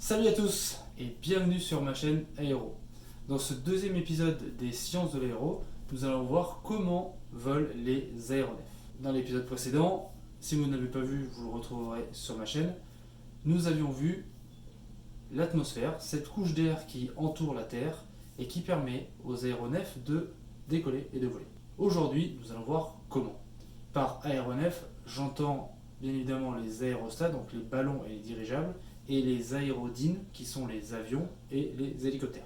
Salut à tous et bienvenue sur ma chaîne Aéro. Dans ce deuxième épisode des sciences de l'aéro, nous allons voir comment volent les aéronefs. Dans l'épisode précédent, si vous ne l'avez pas vu, vous le retrouverez sur ma chaîne, nous avions vu l'atmosphère, cette couche d'air qui entoure la Terre et qui permet aux aéronefs de décoller et de voler. Aujourd'hui, nous allons voir comment. Par aéronef, j'entends bien évidemment les aérostats, donc les ballons et les dirigeables, et les aérodynes, qui sont les avions et les hélicoptères.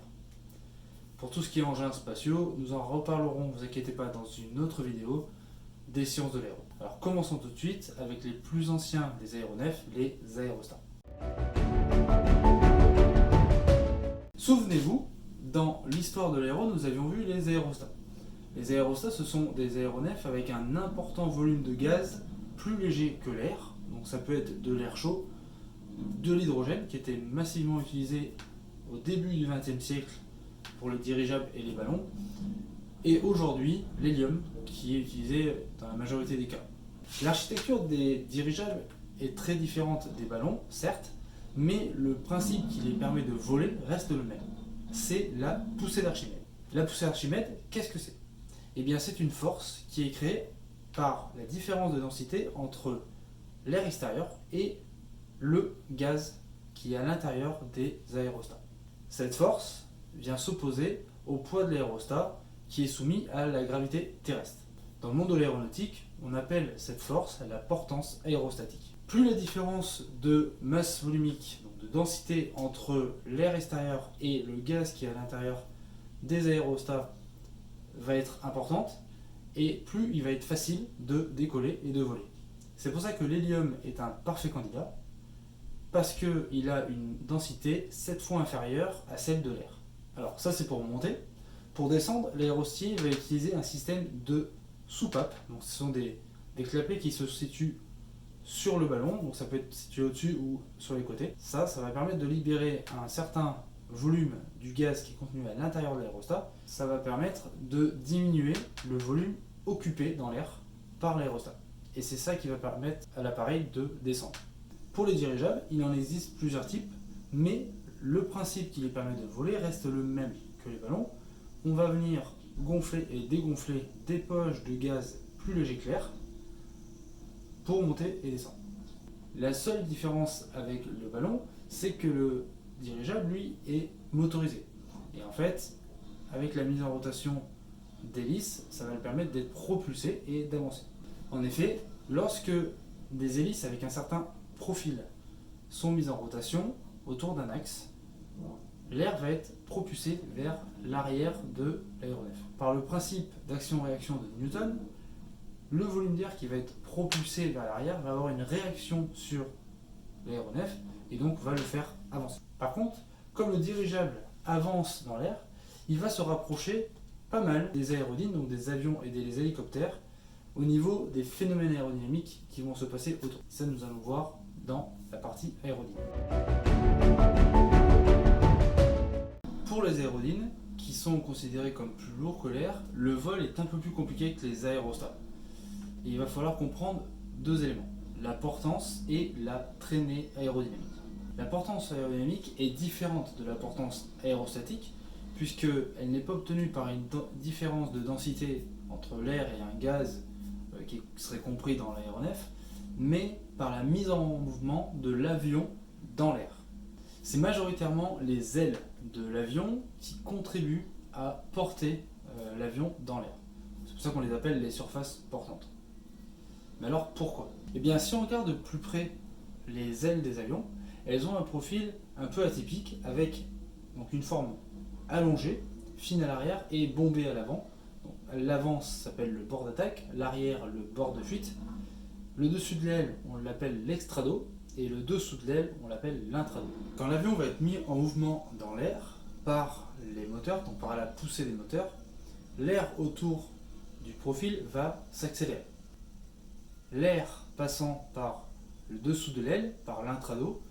Pour tout ce qui est engins spatiaux, nous en reparlerons, ne vous inquiétez pas, dans une autre vidéo des sciences de l'aéro. Alors commençons tout de suite avec les plus anciens des aéronefs, les aérostats. Souvenez-vous, dans l'histoire de l'aéro, nous avions vu les aérostats. Les aérostats, ce sont des aéronefs avec un important volume de gaz plus léger que l'air, donc ça peut être de l'air chaud, de l'hydrogène qui était massivement utilisé au début du XXe siècle pour les dirigeables et les ballons, et aujourd'hui l'hélium qui est utilisé dans la majorité des cas. L'architecture des dirigeables est très différente des ballons, certes, mais le principe qui les permet de voler reste le même. C'est la poussée d'Archimède. La poussée d'Archimède, qu'est-ce que c'est ? Eh bien, c'est une force qui est créée par la différence de densité entre l'air extérieur et le gaz qui est à l'intérieur des aérostats. Cette force vient s'opposer au poids de l'aérostat qui est soumis à la gravité terrestre. Dans le monde de l'aéronautique, on appelle cette force la portance aérostatique. Plus la différence de masse volumique, donc de densité entre l'air extérieur et le gaz qui est à l'intérieur des aérostats va être importante, et plus il va être facile de décoller et de voler. C'est pour ça que l'hélium est un parfait candidat, parce qu'il a une densité 7 fois inférieure à celle de l'air. Alors ça c'est pour monter. Pour descendre, l'aérostier va utiliser un système de soupape. Donc ce sont des clapets qui se situent sur le ballon, donc ça peut être situé au-dessus ou sur les côtés. Ça va permettre de libérer un certain volume du gaz qui est contenu à l'intérieur de l'aérostat. Ça va permettre de diminuer le volume occupé dans l'air par l'aérostat. Et c'est ça qui va permettre à l'appareil de descendre. Pour les dirigeables, il en existe plusieurs types, mais le principe qui les permet de voler reste le même que les ballons. On va venir gonfler et dégonfler des poches de gaz plus légers que l'air pour monter et descendre. La seule différence avec le ballon, c'est que le dirigeable, lui, est motorisé. Et en fait, avec la mise en rotation d'hélices, ça va le permettre d'être propulsé et d'avancer. En effet, lorsque des hélices avec un certain profil sont mises en rotation autour d'un axe, l'air va être propulsé vers l'arrière de l'aéronef. Par le principe d'action-réaction de Newton, le volume d'air qui va être propulsé vers l'arrière va avoir une réaction sur l'aéronef et donc va le faire avancer. Par contre, comme le dirigeable avance dans l'air, il va se rapprocher pas mal des aérodynes, donc des avions et des hélicoptères, au niveau des phénomènes aérodynamiques qui vont se passer autour. Ça, nous allons voir dans la partie aérodyne. Pour les aérodynes, qui sont considérés comme plus lourds que l'air, le vol est un peu plus compliqué que les aérostats. Et il va falloir comprendre deux éléments, la portance et la traînée aérodynamique. La portance aérodynamique est différente de la portance aérostatique, puisqu'elle n'est pas obtenue par une différence de densité entre l'air et un gaz qui serait compris dans l'aéronef, mais par la mise en mouvement de l'avion dans l'air. C'est majoritairement les ailes de l'avion qui contribuent à porter l'avion dans l'air. C'est pour ça qu'on les appelle les surfaces portantes. Mais alors pourquoi ? Eh bien, si on regarde de plus près les ailes des avions, elles ont un profil un peu atypique avec donc une forme allongée, fine à l'arrière et bombée à l'avant. L'avant s'appelle le bord d'attaque, l'arrière le bord de fuite. Le dessus de l'aile, on l'appelle l'extrado, et le dessous de l'aile, on l'appelle l'intrado. Quand l'avion va être mis en mouvement dans l'air par les moteurs, donc par la poussée des moteurs, l'air autour du profil va s'accélérer. L'air passant par le dessous de l'aile, par l'intrado,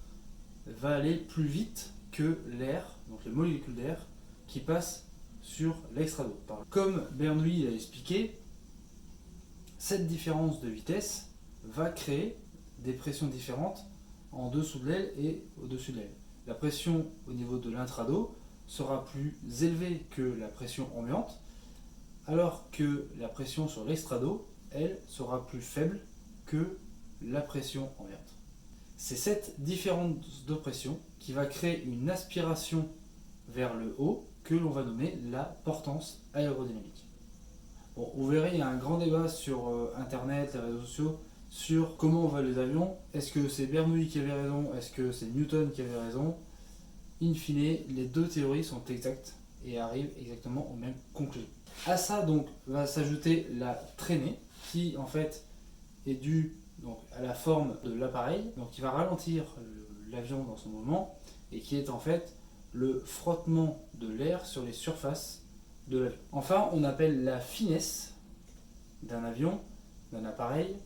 va aller plus vite que l'air, donc les molécules d'air, qui passent sur l'extrado. Comme Bernoulli l'a expliqué, cette différence de vitesse va créer des pressions différentes en dessous de l'aile et au-dessus de l'aile. la pression au niveau de l'intrado sera plus élevée que la pression ambiante, alors que la pression sur l'extrado, elle, sera plus faible que la pression ambiante. C'est cette différence de pression qui va créer une aspiration vers le haut que l'on va nommer la portance aérodynamique. Bon, vous verrez, il y a un grand débat sur internet, les réseaux sociaux, sur comment volent les avions. Est-ce que c'est Bernoulli qui avait raison? Est-ce que c'est Newton qui avait raison? In fine, les deux théories sont exactes et arrivent exactement aux mêmes conclusions. À ça donc va s'ajouter la traînée qui en fait est due donc, à la forme de l'appareil, donc qui va ralentir l'avion dans son mouvement et qui est en fait le frottement de l'air sur les surfaces de l'avion. Enfin, on appelle la finesse d'un avion, d'un appareil,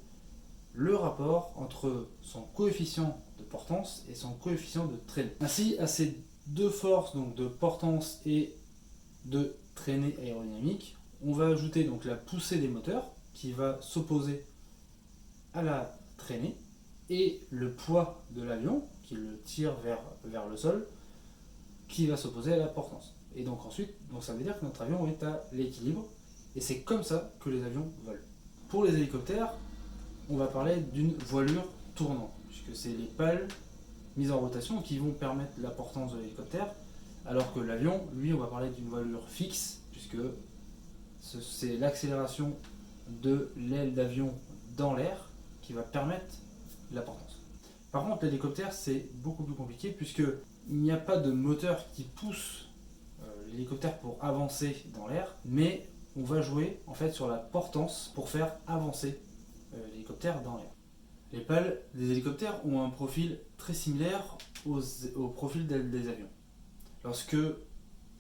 le rapport entre son coefficient de portance et son coefficient de traînée. Ainsi, à ces deux forces donc de portance et de traînée aérodynamique, on va ajouter donc la poussée des moteurs qui va s'opposer à la traînée et le poids de l'avion qui le tire vers le sol qui va s'opposer à la portance. Et donc ensuite, donc ça veut dire que notre avion est à l'équilibre et c'est comme ça que les avions volent. Pour les hélicoptères, on va parler d'une voilure tournante, puisque c'est les pales mises en rotation qui vont permettre la portance de l'hélicoptère, alors que l'avion, lui, on va parler d'une voilure fixe, puisque c'est l'accélération de l'aile d'avion dans l'air qui va permettre la portance. Par contre, l'hélicoptère, c'est beaucoup plus compliqué, puisqu'il n'y a pas de moteur qui pousse l'hélicoptère pour avancer dans l'air, mais on va jouer en fait sur la portance pour faire avancer l'hélicoptère dans l'air. Les pales des hélicoptères ont un profil très similaire au profil des avions. Lorsque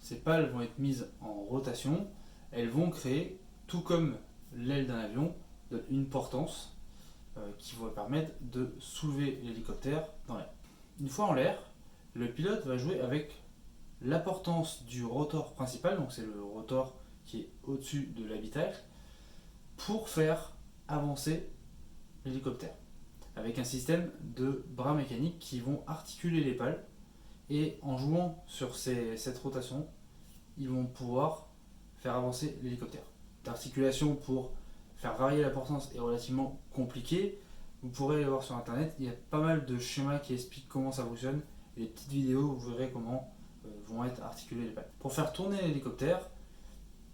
ces pales vont être mises en rotation, elles vont créer, tout comme l'aile d'un avion, une portance qui va permettre de soulever l'hélicoptère dans l'air. Une fois en l'air, le pilote va jouer avec la portance du rotor principal, donc c'est le rotor qui est au-dessus de l'habitacle, pour faire avancer l'hélicoptère, avec un système de bras mécaniques qui vont articuler les pales, et en jouant sur cette rotation, ils vont pouvoir faire avancer l'hélicoptère. L'articulation pour faire varier la portance est relativement compliquée. Vous pourrez aller voir sur internet, il y a pas mal de schémas qui expliquent comment ça fonctionne, et des petites vidéos où vous verrez comment vont être articulées les pales. Pour faire tourner l'hélicoptère,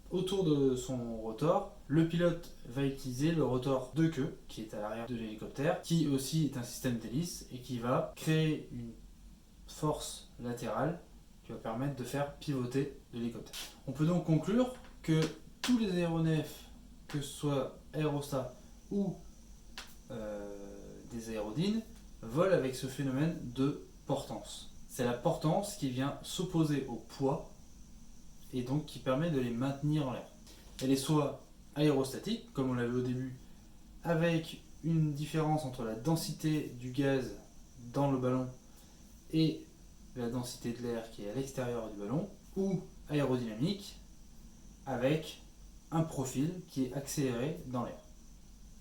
autour de son rotor, le pilote va utiliser le rotor de queue qui est à l'arrière de l'hélicoptère, qui aussi est un système d'hélice et qui va créer une force latérale qui va permettre de faire pivoter l'hélicoptère. On peut donc conclure que tous les aéronefs, que ce soit aérostats ou des aérodynes, volent avec ce phénomène de portance. C'est la portance qui vient s'opposer au poids et donc qui permet de les maintenir en l'air. Elle est soit aérostatique, comme on l'a vu au début, avec une différence entre la densité du gaz dans le ballon et la densité de l'air qui est à l'extérieur du ballon, ou aérodynamique, avec un profil qui est accéléré dans l'air,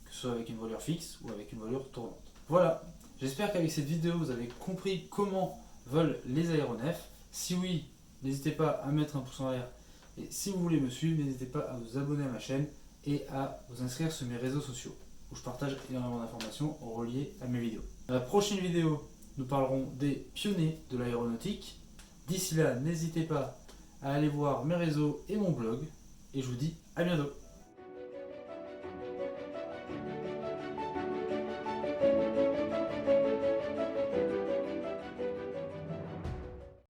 que ce soit avec une voilure fixe ou avec une voilure tournante. Voilà, j'espère qu'avec cette vidéo vous avez compris comment volent les aéronefs. Si oui, n'hésitez pas à mettre un pouce en l'air, et si vous voulez me suivre, n'hésitez pas à vous abonner à ma chaîne et à vous inscrire sur mes réseaux sociaux, où je partage énormément d'informations reliées à mes vidéos. Dans la prochaine vidéo, nous parlerons des pionniers de l'aéronautique. D'ici là, n'hésitez pas à aller voir mes réseaux et mon blog, et je vous dis à bientôt.